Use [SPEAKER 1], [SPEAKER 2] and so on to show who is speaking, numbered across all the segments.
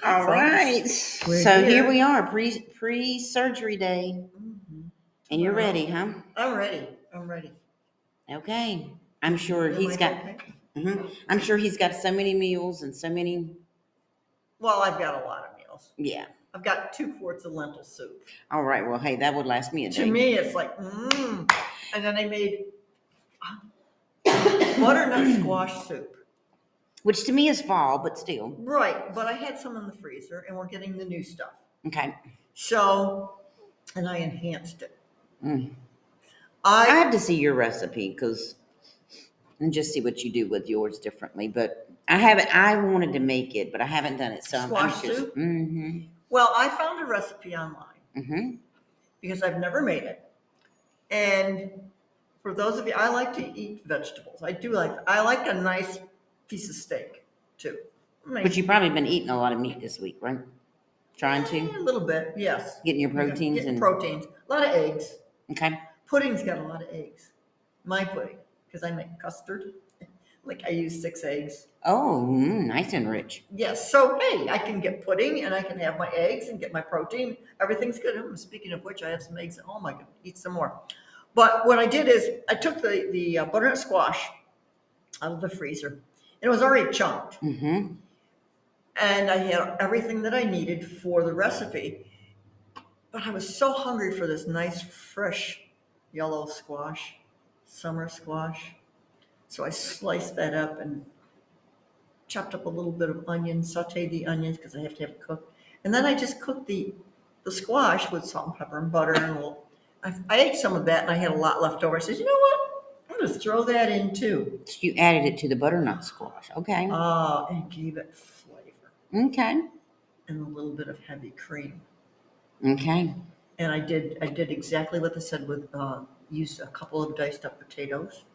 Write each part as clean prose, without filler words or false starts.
[SPEAKER 1] All right.
[SPEAKER 2] We're
[SPEAKER 1] So
[SPEAKER 2] here.
[SPEAKER 1] here we are, pre-surgery day.
[SPEAKER 2] Mm-hmm.
[SPEAKER 1] And you're ready, huh?
[SPEAKER 2] I'm ready. I'm ready.
[SPEAKER 1] Okay. I'm sure
[SPEAKER 2] Am
[SPEAKER 1] he's
[SPEAKER 2] I
[SPEAKER 1] got
[SPEAKER 2] okay?
[SPEAKER 1] I'm sure he's got so many meals and so many.
[SPEAKER 2] Well, I've got a lot of meals.
[SPEAKER 1] Yeah.
[SPEAKER 2] I've got 2 quarts of lentil soup.
[SPEAKER 1] All right. Well, hey, that would last me a
[SPEAKER 2] To
[SPEAKER 1] day.
[SPEAKER 2] me, it's like, And then I made butternut squash soup.
[SPEAKER 1] Which to me is fall, but still.
[SPEAKER 2] Right, but I had some in the freezer, and we're getting the new stuff.
[SPEAKER 1] Okay.
[SPEAKER 2] So, and I enhanced it.
[SPEAKER 1] I
[SPEAKER 2] I
[SPEAKER 1] have to see your recipe and just see what you do with yours differently. But I haven't. I wanted to make it, but I haven't done it. So I'm
[SPEAKER 2] squash
[SPEAKER 1] just.
[SPEAKER 2] soup.
[SPEAKER 1] Mm-hmm.
[SPEAKER 2] Well, I found a recipe online
[SPEAKER 1] Mm-hmm.
[SPEAKER 2] because I've never made it. And for those of you, I like to eat vegetables. I like a nice piece of steak too.
[SPEAKER 1] But you've probably been eating a lot of meat this week, right? Trying to
[SPEAKER 2] A little bit, yes.
[SPEAKER 1] getting your proteins
[SPEAKER 2] Getting
[SPEAKER 1] and
[SPEAKER 2] proteins. A lot of eggs.
[SPEAKER 1] okay.
[SPEAKER 2] Pudding's got a lot of eggs. My pudding, because I make custard. Like I use 6 eggs.
[SPEAKER 1] Oh, nice and rich.
[SPEAKER 2] Yes. So hey, I can get pudding and I can have my eggs and get my protein. Everything's good. Speaking of which, I have some eggs at home. I can eat some more. But what I did is I took the butternut squash out of the freezer, and it was already chunked.
[SPEAKER 1] Mm-hmm.
[SPEAKER 2] And I had everything that I needed for the recipe. But I was so hungry for this nice, fresh yellow squash, summer squash. So I sliced that up and chopped up a little bit of onion, sauteed the onions because I have to have it cooked. And then I just cooked the squash with salt and pepper and butter and a little. I ate some of that and I had a lot left over. I said, you know what? I'm going to throw that in too.
[SPEAKER 1] So you added it to the butternut squash. Okay.
[SPEAKER 2] And gave it flavor
[SPEAKER 1] Okay.
[SPEAKER 2] and a little bit of heavy cream.
[SPEAKER 1] Okay.
[SPEAKER 2] And I did exactly what they said with use a couple of diced up potatoes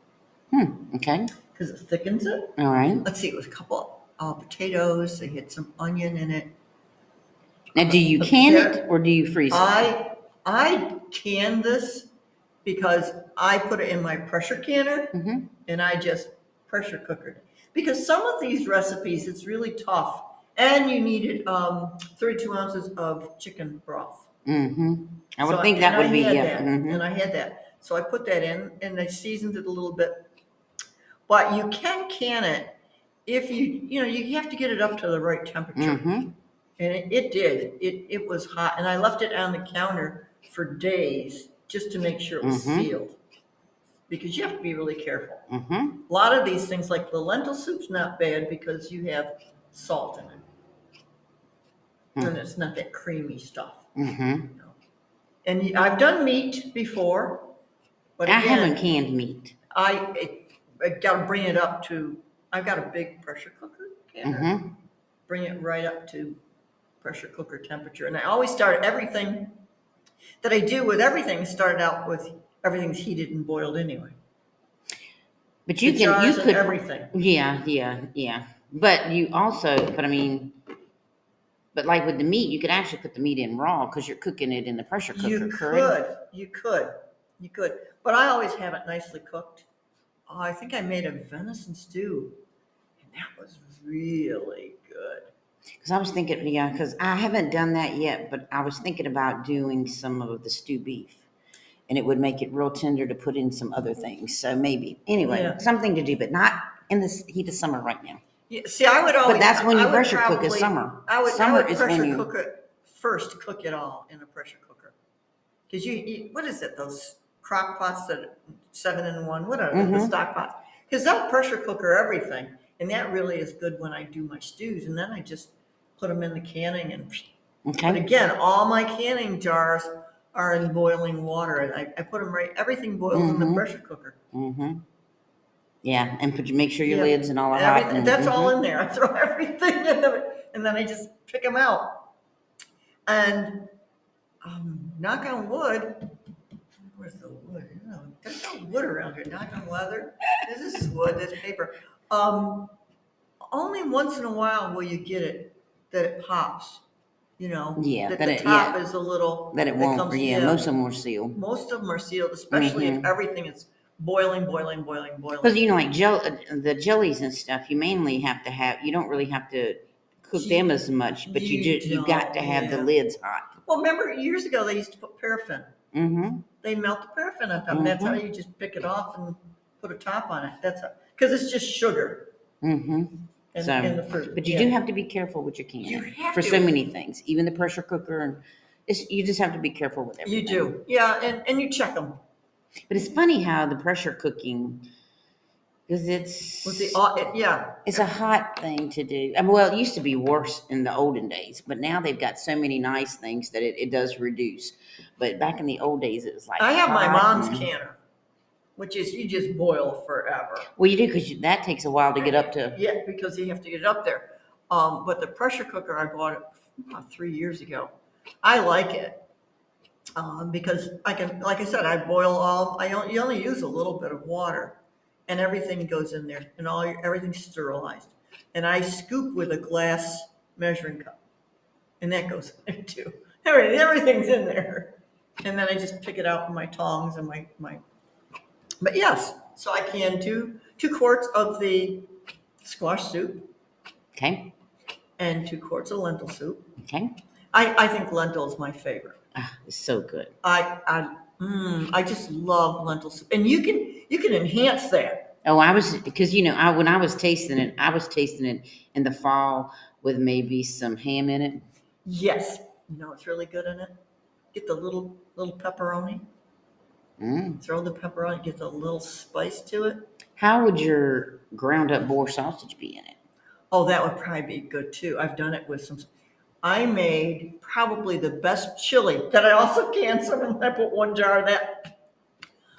[SPEAKER 1] Okay.
[SPEAKER 2] because it thickens it.
[SPEAKER 1] All right.
[SPEAKER 2] Let's see, it was a couple potatoes. They had some onion in it.
[SPEAKER 1] Now, do you can it or do you freeze it?
[SPEAKER 2] I can this because I put it in my pressure canner and I just pressure cooker it. Because some of these recipes, it's really tough. And you needed 32 ounces of chicken broth.
[SPEAKER 1] Mm-hmm. I would
[SPEAKER 2] So,
[SPEAKER 1] think that
[SPEAKER 2] and
[SPEAKER 1] would be,
[SPEAKER 2] I had
[SPEAKER 1] yeah.
[SPEAKER 2] that, and I had that. So I put that in and I seasoned it a little bit. But you can it if you have to get it up to the right temperature.
[SPEAKER 1] Mm-hmm.
[SPEAKER 2] And it did. It was hot. And I left it on the counter for days just to make sure it was sealed. Because you have to be really careful.
[SPEAKER 1] Mm-hmm.
[SPEAKER 2] A lot of these things, like the lentil soup's not bad because you have salt in it. And it's not that creamy stuff.
[SPEAKER 1] Mm-hmm.
[SPEAKER 2] And I've done meat before. But
[SPEAKER 1] I
[SPEAKER 2] again,
[SPEAKER 1] haven't canned meat.
[SPEAKER 2] I got to bring it up to, I've got a big pressure cooker canner.
[SPEAKER 1] Mm-hmm.
[SPEAKER 2] Bring it right up to pressure cooker temperature. And I always start everything that I do with everything started out with everything's heated and boiled anyway.
[SPEAKER 1] But you
[SPEAKER 2] could
[SPEAKER 1] everything. Yeah. But you also, but like with the meat, you could actually put the meat in raw because you're cooking it in the pressure cooker.
[SPEAKER 2] You could. But I always have it nicely cooked. Oh, I think I made a venison stew, and that was really good.
[SPEAKER 1] Because I was thinking, because I haven't done that yet, but I was thinking about doing some of the stew beef. And it would make it real tender to put in some other things. So maybe. Anyway, something to do, but not in the heat of summer right now.
[SPEAKER 2] Yeah, see, I would always.
[SPEAKER 1] But that's when you pressure cook is summer.
[SPEAKER 2] I would
[SPEAKER 1] is
[SPEAKER 2] pressure
[SPEAKER 1] when you
[SPEAKER 2] cook it first to cook it all in a pressure cooker. Because you what is it? Those crock pots that 7-in-1, what are they? The stock pots. Because they'll pressure cooker everything, and that really is good when I do my stews. And then I just put them in the canning and.
[SPEAKER 1] Okay.
[SPEAKER 2] But again, all my canning jars are in boiling water, and I put them right. Everything boils in the pressure cooker.
[SPEAKER 1] Mm-hmm. Yeah, and make sure your lids and all are hot.
[SPEAKER 2] And that's all in there. I throw everything in them, and then I just pick them out. And knock on wood. Where's the wood? There's no wood around here. Knock on leather. This is wood. This paper. Only once in a while will you get it that it pops.
[SPEAKER 1] That
[SPEAKER 2] the top is a little.
[SPEAKER 1] That it won't. Most of them are sealed.
[SPEAKER 2] Most of them are sealed, especially if everything is boiling.
[SPEAKER 1] Because like the jellies and stuff, you mainly have to have. You don't really have to cook them as much, but you got to have the lids hot.
[SPEAKER 2] Well, remember years ago they used to put paraffin.
[SPEAKER 1] Mm-hmm.
[SPEAKER 2] They melt the paraffin on top. That's how you just pick it off and put a top on it. That's because it's just sugar.
[SPEAKER 1] Mm-hmm.
[SPEAKER 2] In the fruit.
[SPEAKER 1] But you do have to be careful with your canning.
[SPEAKER 2] You have
[SPEAKER 1] for
[SPEAKER 2] to.
[SPEAKER 1] so many things, even the pressure cooker, and you just have to be careful with everything.
[SPEAKER 2] You do, yeah, and you check them.
[SPEAKER 1] But it's funny how the pressure cooking, because it's a hot thing to do. I mean, well, it used to be worse in the olden days, but now they've got so many nice things that it does reduce. But back in the old days, it was like
[SPEAKER 2] I have my mom's canner, which is you just boil forever.
[SPEAKER 1] Well, you do, because that takes a while to get up to.
[SPEAKER 2] Yeah, because you have to get it up there. But the pressure cooker, I bought it about 3 years ago. I like it because I can, like I said, I boil you only use a little bit of water, and everything goes in there, and everything's sterilized. And I scoop with a glass measuring cup, and that goes in there too. Everything's in there. And then I just pick it out with my tongs and my. But yes, so I can do 2 quarts of the squash soup.
[SPEAKER 1] Okay.
[SPEAKER 2] And 2 quarts of lentil soup.
[SPEAKER 1] Okay.
[SPEAKER 2] I think lentil is my favorite.
[SPEAKER 1] It's so good.
[SPEAKER 2] I just love lentil soup, and you can enhance that.
[SPEAKER 1] Oh, because when I was tasting it in the fall with maybe some ham in it.
[SPEAKER 2] Yes, it's really good in it. Get the little pepperoni. Throw the pepperoni, get a little spice to it.
[SPEAKER 1] How would your ground up boar sausage be in it?
[SPEAKER 2] Oh, that would probably be good too. I've done it with some. I made probably the best chili that I also canned some. I put 1 jar of that.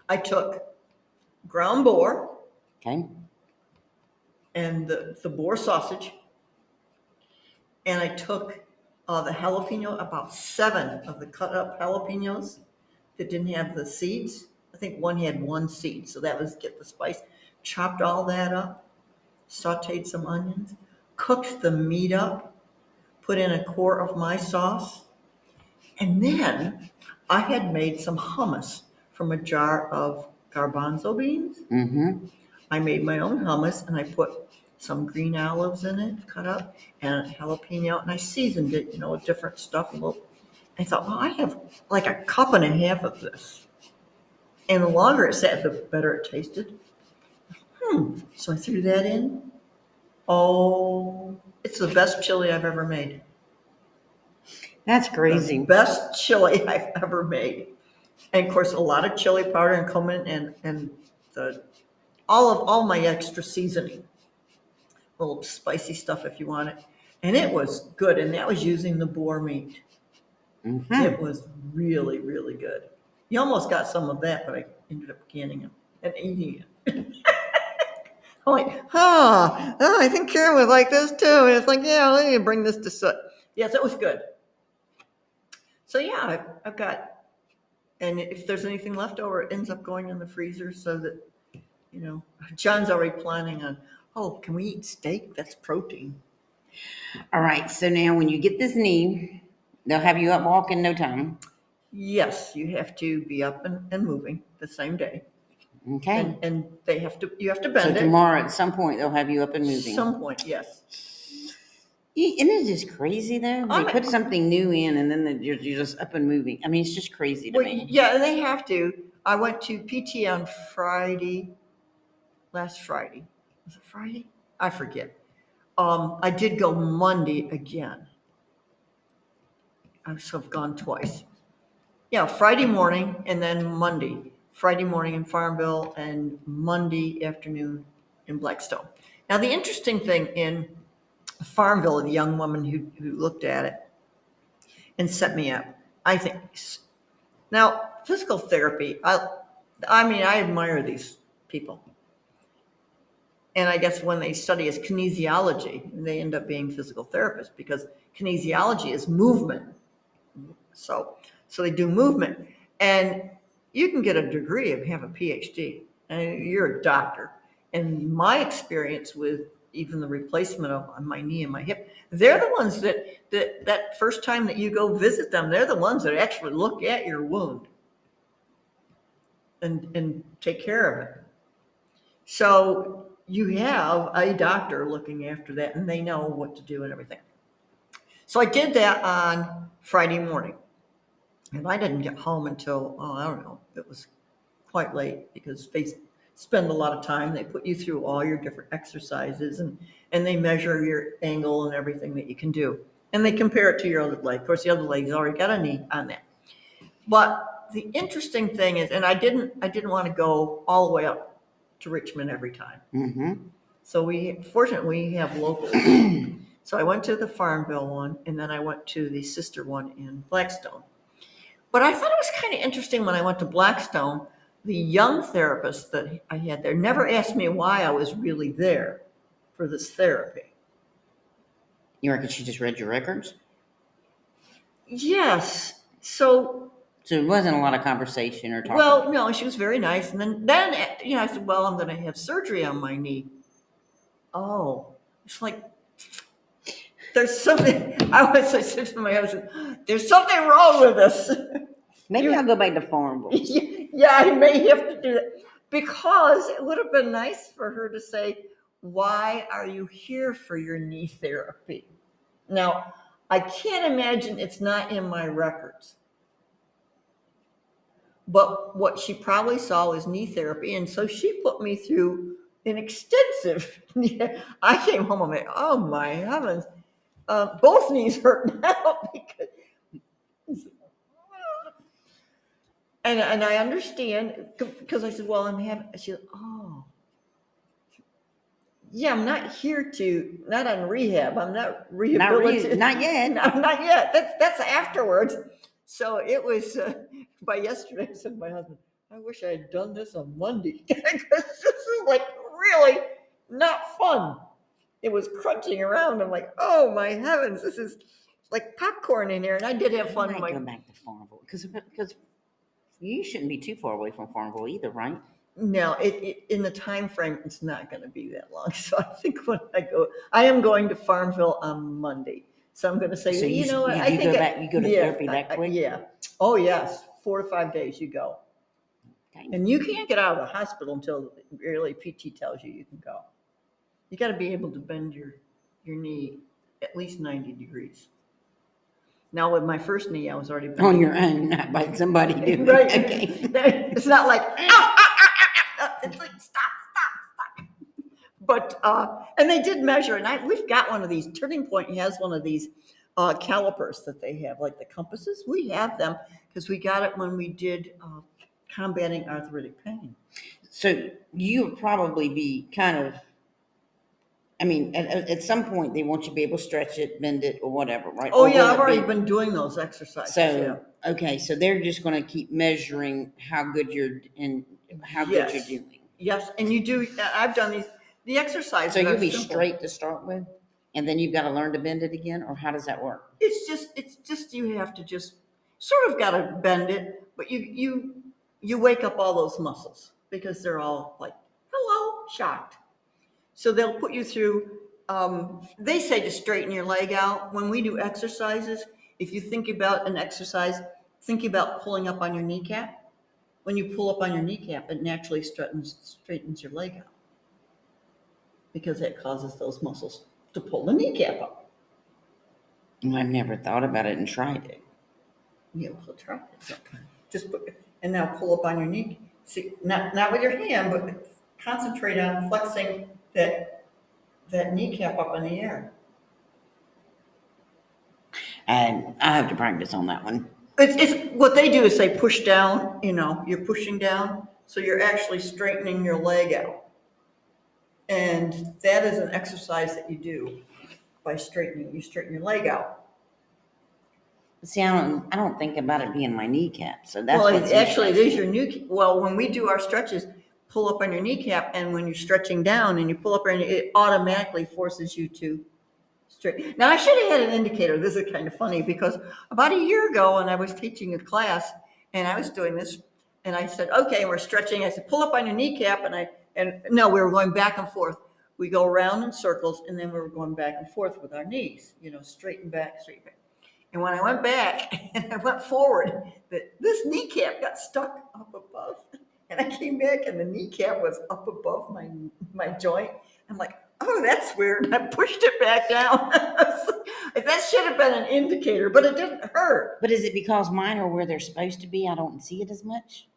[SPEAKER 2] I took ground boar.
[SPEAKER 1] Okay.
[SPEAKER 2] And the boar sausage. And I took the jalapeno, about 7 of the cut up jalapenos that didn't have the seeds. I think one had 1 seed, so that was get the spice. Chopped all that up, sauteed some onions, cooked the meat up, put in a quart of my sauce, and then I had made some hummus from a jar of garbanzo beans.
[SPEAKER 1] Mm-hmm.
[SPEAKER 2] I made my own hummus, and I put some green olives in it, cut up, and jalapeno, and I seasoned it, with different stuff. I thought, well, I have like a cup and a half of this. And the longer it sat, the better it tasted. So I threw that in. Oh, it's the best chili I've ever made.
[SPEAKER 1] That's crazy.
[SPEAKER 2] The best chili I've ever made. And of course, a lot of chili powder and cumin and all my extra seasoning. A little spicy stuff if you want it. And it was good. And that was using the boar meat.
[SPEAKER 1] Mm-hmm.
[SPEAKER 2] It was really, really good. You almost got some of that, but I ended up canning it and eating it. I'm like, I think Karen would like this too. And it's like, yeah, let me bring this to Soot. Yes, it was good. So yeah, I've got, and if there's anything left over, it ends up going in the freezer so that, John's already planning on, can we eat steak? That's protein.
[SPEAKER 1] All right. So now when you get this knee, they'll have you up walking no time.
[SPEAKER 2] Yes, you have to be up and moving the same day.
[SPEAKER 1] Okay.
[SPEAKER 2] And you have to bend it.
[SPEAKER 1] So tomorrow at some point they'll have you up and moving.
[SPEAKER 2] Some point, yes.
[SPEAKER 1] Isn't it just crazy though? They put something new in and then you're just up and moving. I mean, it's just crazy to me.
[SPEAKER 2] Yeah, they have to. I went to PT on last Friday. Was it Friday? I forget. I did go Monday again. I've gone twice. Yeah, Friday morning and then Monday. Friday morning in Farmville and Monday afternoon in Blackstone. Now, the interesting thing in Farmville, the young woman who looked at it and set me up, I think. Now, physical therapy, I mean, I admire these people. And I guess when they study as kinesiology, they end up being physical therapists because kinesiology is movement. So they do movement. And you can get a degree and have a PhD, and you're a doctor. And my experience with even the replacement of my knee and my hip, they're the ones that first time that you go visit them, they're the ones that actually look at your wound and take care of it. So you have a doctor looking after that, and they know what to do and everything. So I did that on Friday morning. And I didn't get home until, oh, I don't know, it was quite late because they spend a lot of time. They put you through all your different exercises and they measure your angle and everything that you can do. And they compare it to your other leg. Of course, the other leg's already got a knee on that. But the interesting thing is, and I didn't want to go all the way up to Richmond every time.
[SPEAKER 1] Mm-hmm.
[SPEAKER 2] So fortunately, we have locals. So I went to the Farmville one, and then I went to the sister one in Blackstone. But I thought it was kind of interesting when I went to Blackstone, the young therapist that I had there never asked me why I was really there for this therapy.
[SPEAKER 1] You reckon she just read your records?
[SPEAKER 2] Yes. So
[SPEAKER 1] it wasn't a lot of conversation or talking.
[SPEAKER 2] Well, no, she was very nice. And then I said, well, I'm going to have surgery on my knee. Oh, it's like, there's something, I said to my husband, there's something wrong with this.
[SPEAKER 1] Maybe I'll go back to Farmville.
[SPEAKER 2] Yeah, I may have to do that. Because it would have been nice for her to say, why are you here for your knee therapy? Now, I can't imagine it's not in my records. But what she probably saw was knee therapy. And so she put me through an extensive, I came home and went, oh my heavens, both knees hurt now because, and I understand because I said, well, I'm having, she said, oh, yeah, I'm not here not on rehab. I'm not rehabilitated.
[SPEAKER 1] Not yet.
[SPEAKER 2] No, not yet. That's afterwards. So it was, by yesterday, I said to my husband, I wish I had done this on Monday because this is like really not fun. It was crunching around. I'm like, oh my heavens, this is like popcorn in here. And I did have fun.
[SPEAKER 1] I might go back to Farmville because you shouldn't be too far away from Farmville either, right?
[SPEAKER 2] No, in the time frame, it's not going to be that long. So I think when I am going to Farmville on Monday. So I'm going to say,
[SPEAKER 1] So
[SPEAKER 2] you know what?
[SPEAKER 1] You go to therapy that quick?
[SPEAKER 2] Yeah. Oh, yes. 4 to 5 days you go. Okay. And you can't get out of the hospital until really PT tells you can go. You got to be able to bend your knee at least 90 degrees. Now with my first knee, I was already bending.
[SPEAKER 1] On your own, not by somebody doing
[SPEAKER 2] right.
[SPEAKER 1] it. Okay.
[SPEAKER 2] It's not like, it's like, stop. But, and they did measure, and we've got one of these. Turning Point has one of these calipers that they have, like the compasses. We have them because we got it when we did combating arthritic pain.
[SPEAKER 1] So you would probably be kind of, I mean, at some point they want you to be able to stretch it, bend it, or whatever, right?
[SPEAKER 2] Oh, yeah, I've already been doing those exercises.
[SPEAKER 1] So, yeah. Okay, so they're just going to keep measuring how good you're doing.
[SPEAKER 2] Yes, and you do. I've done these. The exercises.
[SPEAKER 1] So you'll be straight to start with, and then you've got to learn to bend it again, or how does that work?
[SPEAKER 2] It's just you have to just sort of got to bend it, but you wake up all those muscles because they're all like, hello, shocked. So they'll put you through. They say to straighten your leg out. When we do exercises, if you think about an exercise, think about pulling up on your kneecap. When you pull up on your kneecap, it naturally straightens your leg out because that causes those muscles to pull the kneecap up.
[SPEAKER 1] I've never thought about it and tried it.
[SPEAKER 2] Yeah, we'll try it sometime. Just and now pull up on your knee. See, not with your hand, but concentrate on flexing that kneecap up in the air.
[SPEAKER 1] And I have to practice on that one.
[SPEAKER 2] It's what they do is they push down. You're pushing down, so you're actually straightening your leg out. And that is an exercise that you do by straightening. You straighten your leg out.
[SPEAKER 1] See, I don't think about it being my kneecap. So that's
[SPEAKER 2] actually it is your kneecap. Well, when we do our stretches, pull up on your kneecap, and when you're stretching down and you pull up, it automatically forces you to straighten. Now I should have had an indicator. This is kind of funny because about a year ago, when I was teaching a class and I was doing this, and I said, "Okay, we're stretching." I said, "Pull up on your kneecap," and no, we were going back and forth. We go around in circles, and then we were going back and forth with our knees. Straighten back, straighten back. And when I went back and I went forward, this kneecap got stuck up above. And I came back and the kneecap was up above my joint. I'm like, oh, that's weird. And I pushed it back down. That should should have been an indicator, but it didn't hurt.
[SPEAKER 1] But is it because mine are where they're supposed to be? I don't see it as much.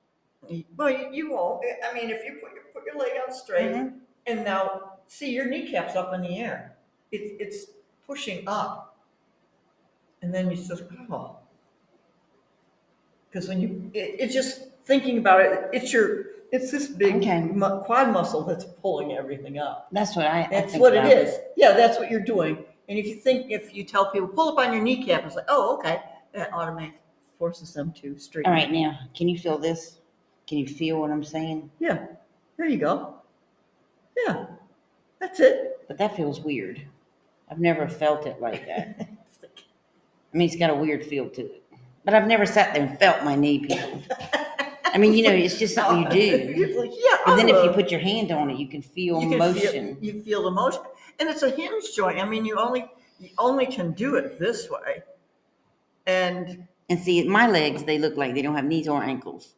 [SPEAKER 2] Well, you won't. I mean, if you put your leg out straight, and now see your kneecap's up in the air. It's pushing up, and then you just because when it's just thinking about it. It's this big quad muscle that's pulling everything up.
[SPEAKER 1] That's what
[SPEAKER 2] That's
[SPEAKER 1] think
[SPEAKER 2] what
[SPEAKER 1] about.
[SPEAKER 2] it is. Yeah, that's what you're doing. And if you tell people pull up on your kneecap, it's like, oh, okay, that automatically forces them to straighten.
[SPEAKER 1] All right, now can you feel this? Can you feel what I'm saying?
[SPEAKER 2] Yeah, there you go. Yeah, that's it.
[SPEAKER 1] But that feels weird. I've never felt it like that. I mean, it's got a weird feel to it. But I've never sat there and felt my knee, people. I mean, it's just something you do.
[SPEAKER 2] Like, yeah,
[SPEAKER 1] but then if you put your hand on it, you can feel motion.
[SPEAKER 2] You feel the motion. And it's a hinge joint. I mean, you only can do it this way. And
[SPEAKER 1] see, my legs, they look like they don't have knees or ankles.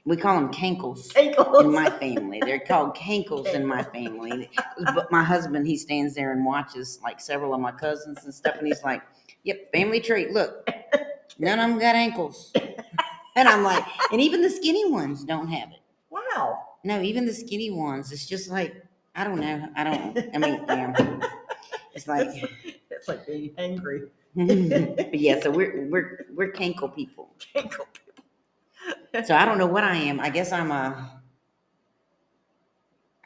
[SPEAKER 1] We call them cankles in my family. They're called cankles in my family. But my husband, he stands there and watches like several of my cousins and stuff, and he's like, yep, family trait. Look, none of them got ankles. And I'm like, and even the skinny ones don't have it.
[SPEAKER 2] Wow.
[SPEAKER 1] No, even the skinny ones. It's just like, I mean, yeah. It's
[SPEAKER 2] like being angry.
[SPEAKER 1] But yeah, so we're cankle people.
[SPEAKER 2] Cankle people.
[SPEAKER 1] So I don't know what I am. I guess I'm I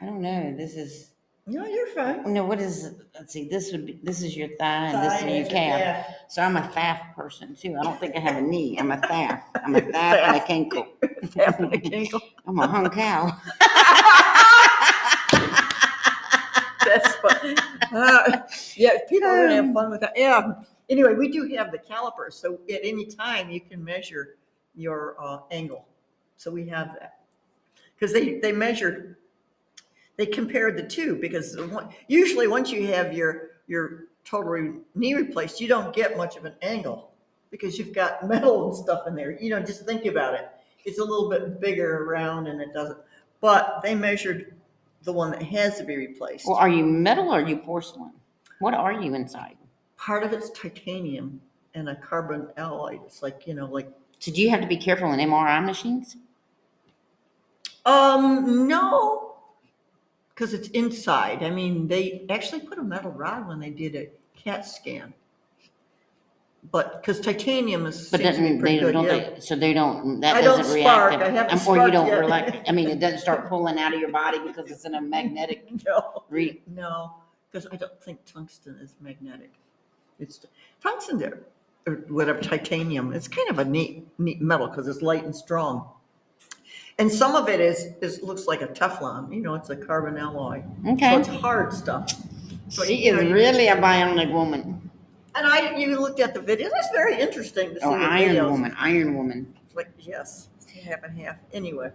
[SPEAKER 1] don't know. This is.
[SPEAKER 2] No, you're fine.
[SPEAKER 1] No, what is? Let's see. This is your thigh, and this is your calf. So I'm a thigh person too. I don't think I have a knee. I'm a thigh. I'm a thigh and a cankle.
[SPEAKER 2] Thigh and a cankle.
[SPEAKER 1] I'm a hung cow.
[SPEAKER 2] That's fun. Yeah, people are gonna have fun with that. Yeah. Anyway, we do have the calipers, so at any time you can measure your angle. So we have that because they measured. They compared the two because usually once you have your total knee replaced, you don't get much of an angle because you've got metal and stuff in there. Just think about it. It's a little bit bigger around and it doesn't. But they measured the one that has to be replaced.
[SPEAKER 1] Well, are you metal or are you porcelain? What are you inside?
[SPEAKER 2] Part of it's titanium and a carbon alloy. It's like, like.
[SPEAKER 1] So do you have to be careful in MRI machines?
[SPEAKER 2] No. Because it's inside. I mean, they actually put a metal rod when they did a CAT scan. But because titanium seems to be pretty good.
[SPEAKER 1] So they don't. That
[SPEAKER 2] I
[SPEAKER 1] doesn't
[SPEAKER 2] don't
[SPEAKER 1] react.
[SPEAKER 2] Spark. I have to
[SPEAKER 1] or
[SPEAKER 2] spark
[SPEAKER 1] you don't
[SPEAKER 2] yet.
[SPEAKER 1] relax. I mean, it doesn't start pulling out of your body because it's in a magnetic.
[SPEAKER 2] No, because I don't think tungsten is magnetic. It's tungsten there, or whatever, titanium. It's kind of a neat metal because it's light and strong. And some of it is looks like a Teflon. It's a carbon alloy.
[SPEAKER 1] Okay.
[SPEAKER 2] So it's hard stuff. So
[SPEAKER 1] she is really a bionic woman.
[SPEAKER 2] And you looked at the video. That's very interesting to see the videos.
[SPEAKER 1] Iron woman.
[SPEAKER 2] Like, yes, half and half. Anyway,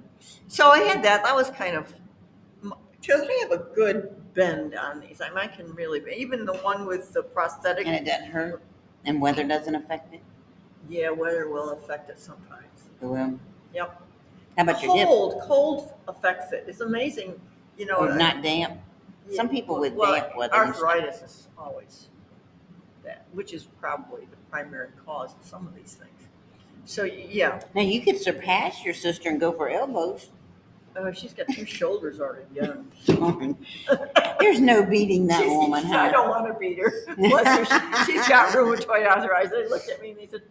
[SPEAKER 2] so I had that. That was kind of, because I have a good bend on these. I can really, even the one with the prosthetic.
[SPEAKER 1] And it doesn't hurt? And weather doesn't affect it?
[SPEAKER 2] Yeah, weather will affect it sometimes.
[SPEAKER 1] It will?
[SPEAKER 2] Yep.
[SPEAKER 1] How about your hip?
[SPEAKER 2] Cold affects it. It's amazing,
[SPEAKER 1] Or not damp? Some people with damp weather.
[SPEAKER 2] Arthritis is always that, which is probably the primary cause of some of these things. So, yeah.
[SPEAKER 1] Now, you could surpass your sister and go for elbows.
[SPEAKER 2] Oh, she's got 2 shoulders already done.
[SPEAKER 1] There's no beating that woman.
[SPEAKER 2] I don't want to beat her. Plus, she's got rheumatoid arthritis. They looked at me and they said,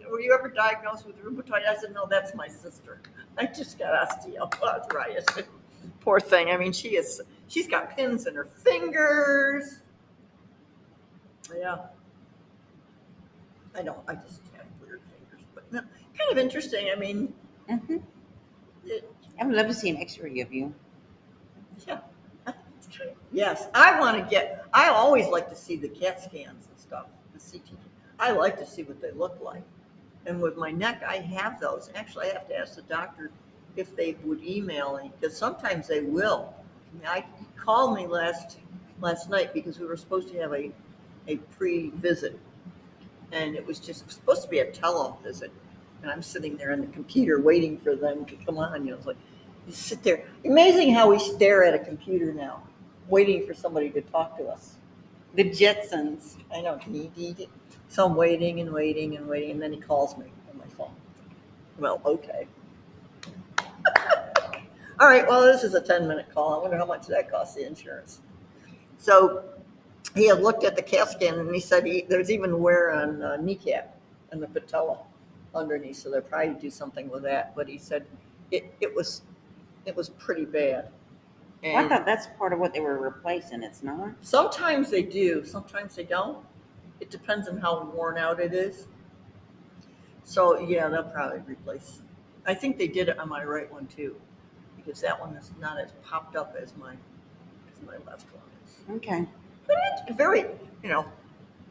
[SPEAKER 2] were you ever diagnosed with rheumatoid? I said, no, that's my sister. I just got osteoarthritis. Poor thing. I mean, she's got pins in her fingers. Yeah. I just have weird fingers, but no, kind of interesting. I mean,
[SPEAKER 1] I would love to see an x-ray of you.
[SPEAKER 2] Yeah. Yes. I always like to see the CAT scans and stuff, the CT. I like to see what they look like. And with my neck, I have those. Actually, I have to ask the doctor if they would email me, because sometimes they will. He called me last night because we were supposed to have a pre-visit. And it was supposed to be a tele-visit. And I'm sitting there on the computer waiting for them to come on. It's like, you sit there. Amazing how we stare at a computer now, waiting for somebody to talk to us.
[SPEAKER 1] The Jetsons.
[SPEAKER 2] I know. So I'm waiting and waiting and waiting, and then he calls me on my phone. Well, okay. All right. Well, this is a 10-minute call. I wonder how much that costs the insurance. So he had looked at the CAT scan and he said there's even wear on kneecap and the patella underneath, so they'll probably do something with that. But he said it was pretty bad.
[SPEAKER 1] Well, I
[SPEAKER 2] And
[SPEAKER 1] thought that's part of what they were replacing. It's not.
[SPEAKER 2] sometimes they do, sometimes they don't. It depends on how worn out it is. So yeah, they'll probably replace. I think they did it on my right one too, because that one is not as popped up as my left one is.
[SPEAKER 1] Okay.
[SPEAKER 2] But it's very, you know,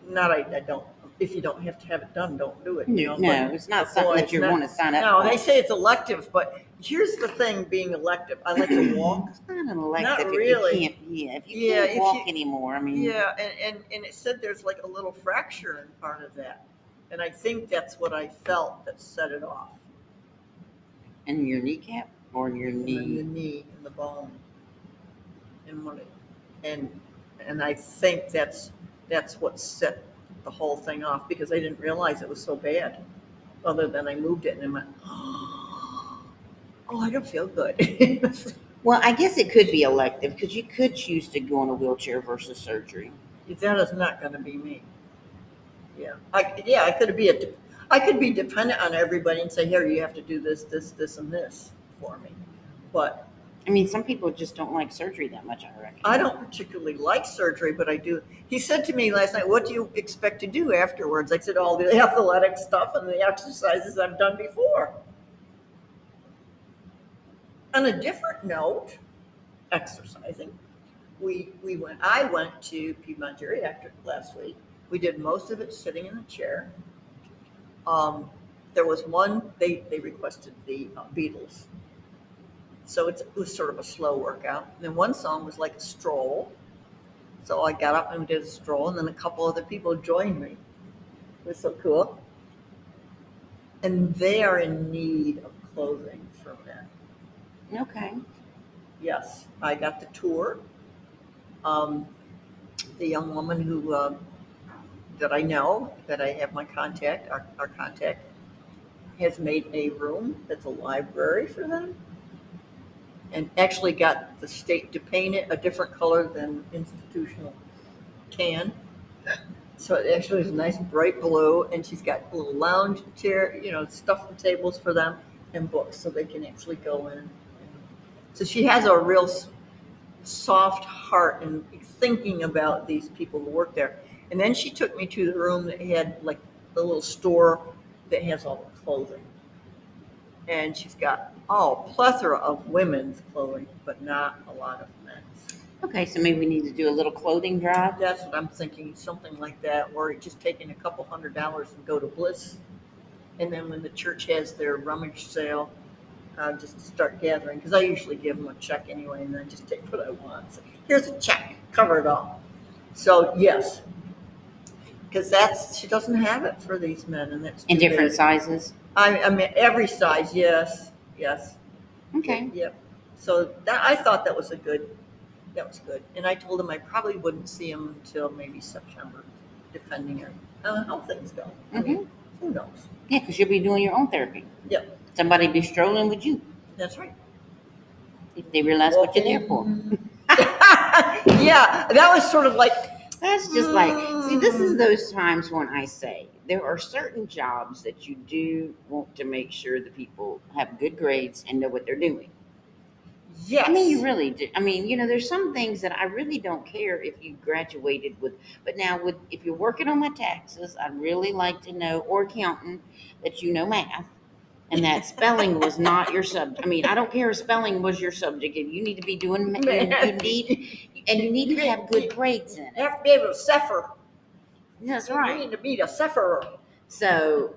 [SPEAKER 2] not I don't. If you don't have to have it done, don't do it. You know,
[SPEAKER 1] No, it's not
[SPEAKER 2] but
[SPEAKER 1] something
[SPEAKER 2] boy,
[SPEAKER 1] that
[SPEAKER 2] it's
[SPEAKER 1] you
[SPEAKER 2] not.
[SPEAKER 1] want to sign up
[SPEAKER 2] No,
[SPEAKER 1] for.
[SPEAKER 2] they say it's elective, but here's the thing: being elective, I like to walk.
[SPEAKER 1] It's not an elective
[SPEAKER 2] Not
[SPEAKER 1] if
[SPEAKER 2] really.
[SPEAKER 1] you can't. Yeah, if you
[SPEAKER 2] Yeah,
[SPEAKER 1] can't walk anymore. I mean,
[SPEAKER 2] yeah, and it said there's like a little fracture in part of that, and I think that's what I felt that set it off
[SPEAKER 1] in your kneecap or in your
[SPEAKER 2] in the
[SPEAKER 1] knee.
[SPEAKER 2] knee, in the bone, and when it, and I think that's what set the whole thing off because I didn't realize it was so bad. Other than I moved it and I went, oh, I don't feel good.
[SPEAKER 1] Well, I guess it could be elective because you could choose to go in a wheelchair versus surgery.
[SPEAKER 2] That is not going to be me. Yeah, I could be dependent on everybody and say, here, you have to do this, this, this, and this for me. But
[SPEAKER 1] I mean, some people just don't like surgery that much, I reckon.
[SPEAKER 2] I don't particularly like surgery, but I do. He said to me last night, what do you expect to do afterwards? I said, all the athletic stuff and the exercises I've done before. On a different note, exercising. I went to Piedmont Geriatric last week. We did most of it sitting in a chair. Um, there was one they requested the Beatles, so it was sort of a slow workout. And then one song was like a stroll, so I got up and did a stroll, and then a couple other people joined me. It was so cool, and they are in need of clothing for men.
[SPEAKER 1] Okay.
[SPEAKER 2] Yes, I got the tour. Um, the young woman who that I know that I have my contact, our contact, has made a room that's a library for them and actually got the state to paint it a different color than institutional tan. So it actually is a nice bright blue, and she's got a little lounge chair, stuffed tables for them and books so they can actually go in. So she has a real soft heart in thinking about these people who work there. And then she took me to the room that had like the little store that has all the clothing. And she's got plethora of women's clothing, but not a lot of men's.
[SPEAKER 1] Okay, so maybe we need to do a little clothing drive.
[SPEAKER 2] That's what I'm thinking, something like that, or just taking a couple $100 and go to Bliss. And then when the church has their rummage sale, just start gathering, because I usually give them a check anyway, and then just take what I want. So here's a check, cover it all. So yes, because she doesn't have it for these men, and that's
[SPEAKER 1] In
[SPEAKER 2] too
[SPEAKER 1] different
[SPEAKER 2] bad.
[SPEAKER 1] sizes.
[SPEAKER 2] I mean, every size, yes.
[SPEAKER 1] Okay.
[SPEAKER 2] Yep. So I thought that was good, and I told him I probably wouldn't see him until maybe September, depending on how things go. I mean, who knows?
[SPEAKER 1] Yeah, because you'll be doing your own therapy.
[SPEAKER 2] Yep,
[SPEAKER 1] Somebody be strolling with you
[SPEAKER 2] that's right.
[SPEAKER 1] if they realize what you're there for.
[SPEAKER 2] Yeah, that was sort of like,
[SPEAKER 1] That's just like, see, this is those times when I say there are certain jobs that you do want to make sure the people have good grades and know what they're doing.
[SPEAKER 2] yes.
[SPEAKER 1] I mean, you really do. I mean, there's some things that I really don't care if you graduated with, but now if you're working on my taxes, I'd really like to know, or accounting, that you know math and that spelling was not your subject. I mean, I don't care if spelling was your subject. If you need to be doing, you need to have good grades in it.
[SPEAKER 2] You have to be able to cipher.
[SPEAKER 1] That's
[SPEAKER 2] You
[SPEAKER 1] right.
[SPEAKER 2] need to be the cipherer.
[SPEAKER 1] So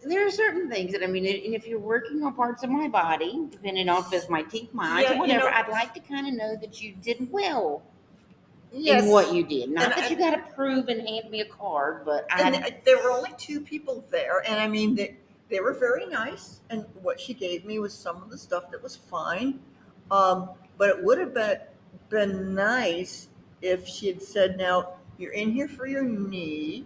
[SPEAKER 1] there are certain things that, I mean, and if you're working on parts of my body, depending on if it's my teeth, my eyes,
[SPEAKER 2] Yeah,
[SPEAKER 1] or whatever, I'd like to kind of know that you did well
[SPEAKER 2] Yes.
[SPEAKER 1] in what you did. Not
[SPEAKER 2] And
[SPEAKER 1] that you got to prove and hand me a card, but
[SPEAKER 2] there were only two people there, and I mean they were very nice. And what she gave me was some of the stuff that was fine, but it would have been nice if she had said, "Now you're in here for your knee,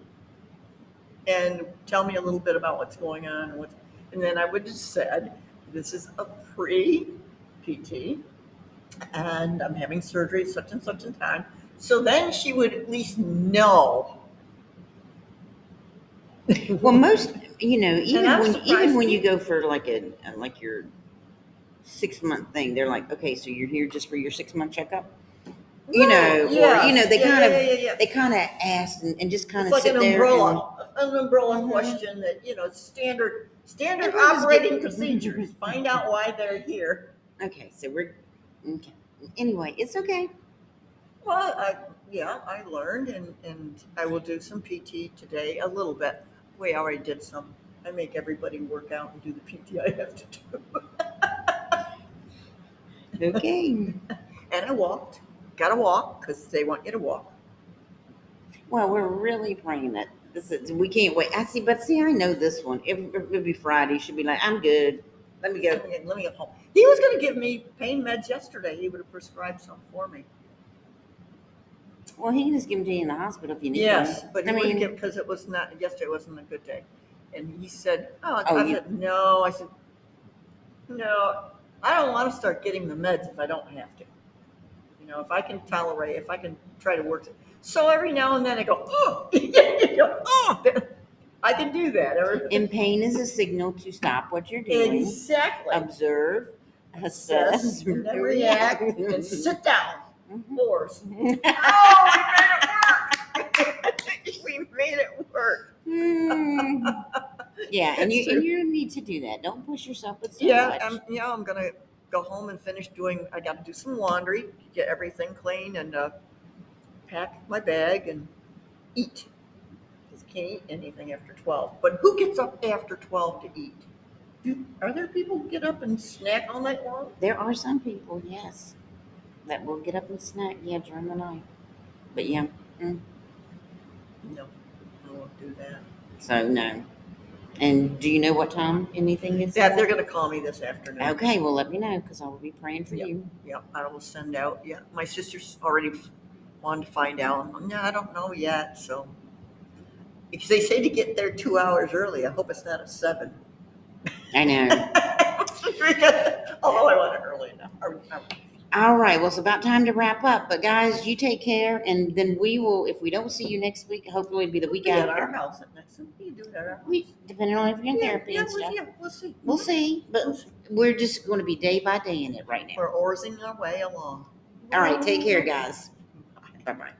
[SPEAKER 2] and tell me a little bit about what's going on. And then I would have said, this is a pre-PT, and I'm having surgery such and such a time. So then she would at least know.
[SPEAKER 1] Well, most,
[SPEAKER 2] And I'm surprised
[SPEAKER 1] even when you
[SPEAKER 2] people-
[SPEAKER 1] go for like like your 6 month thing, they're like, okay, so you're here just for your 6 month checkup,
[SPEAKER 2] Right,
[SPEAKER 1] or
[SPEAKER 2] yes.
[SPEAKER 1] they
[SPEAKER 2] Yeah,
[SPEAKER 1] kind
[SPEAKER 2] yeah,
[SPEAKER 1] of
[SPEAKER 2] yeah, yeah.
[SPEAKER 1] they kind of ask and just kind
[SPEAKER 2] It's
[SPEAKER 1] of
[SPEAKER 2] like
[SPEAKER 1] sit
[SPEAKER 2] an
[SPEAKER 1] there
[SPEAKER 2] umbrella
[SPEAKER 1] Mhm.
[SPEAKER 2] question that, standard
[SPEAKER 1] Everyone's just
[SPEAKER 2] operating
[SPEAKER 1] getting
[SPEAKER 2] procedures. Find out why they're here.
[SPEAKER 1] Okay, so we're okay. Anyway, it's okay.
[SPEAKER 2] Well, I learned, and I will do some PT today, a little bit. We already did some. I make everybody work out and do the PT I have to do.
[SPEAKER 1] Okay.
[SPEAKER 2] And I walked. Got to walk because they want you to walk.
[SPEAKER 1] Well, we're really praying that we can't wait. But see, I know this one. It'll be Friday. She'll be like, I'm good. Let me go.
[SPEAKER 2] Let me get home. He was going to give me pain meds yesterday. He would have prescribed some for me.
[SPEAKER 1] Well, he can just give them to you in the hospital if you need
[SPEAKER 2] Yes,
[SPEAKER 1] them.
[SPEAKER 2] but he wouldn't give because it was not yesterday. Wasn't a good day, and he said, "Oh, I said no." I said, "No, I don't want to start getting the meds if I don't have to. If I can tolerate, if I can try to work it." So every now and then I go, "Oh, oh," I can do that.
[SPEAKER 1] And pain is a signal to stop what you're doing.
[SPEAKER 2] Exactly.
[SPEAKER 1] Observe, assess,
[SPEAKER 2] and then react, and sit down.
[SPEAKER 1] Mhm.
[SPEAKER 2] Force. Oh, we made it work.
[SPEAKER 1] Yeah, and
[SPEAKER 2] That's
[SPEAKER 1] you
[SPEAKER 2] true.
[SPEAKER 1] need to do that. Don't push yourself with so
[SPEAKER 2] Yeah,
[SPEAKER 1] much.
[SPEAKER 2] I'm gonna go home and finish doing. I got to do some laundry, get everything clean, and pack my bag and eat. Because I can't eat anything after 12. But who gets up after 12 to eat? Are there people who get up and snack all night long?
[SPEAKER 1] There are some people, yes, that will get up and snack, during the night. But yeah,
[SPEAKER 2] No, I won't do that.
[SPEAKER 1] so no. And do you know what time anything is?
[SPEAKER 2] Yeah, they're gonna call me this afternoon.
[SPEAKER 1] Okay, well, let me know because I will be praying for you.
[SPEAKER 2] Yeah, I will send out. Yeah, my sister's already wanted to find out. No, I don't know yet. So, because they say to get there 2 hours early, I hope it's not at 7.
[SPEAKER 1] I know.
[SPEAKER 2] Although I want it early enough.
[SPEAKER 1] All right, well, it's about time to wrap up. But guys, you take care, and then we will. If we don't see you next week, hopefully it'll be the week
[SPEAKER 2] Be at our
[SPEAKER 1] after.
[SPEAKER 2] house at next. You do it at our house.
[SPEAKER 1] Depending on if you're in therapy and stuff.
[SPEAKER 2] We'll see.
[SPEAKER 1] We'll see, but we're just going to be day by day in it right now.
[SPEAKER 2] We're oarsing our way along.
[SPEAKER 1] All right, take care, guys. Bye bye.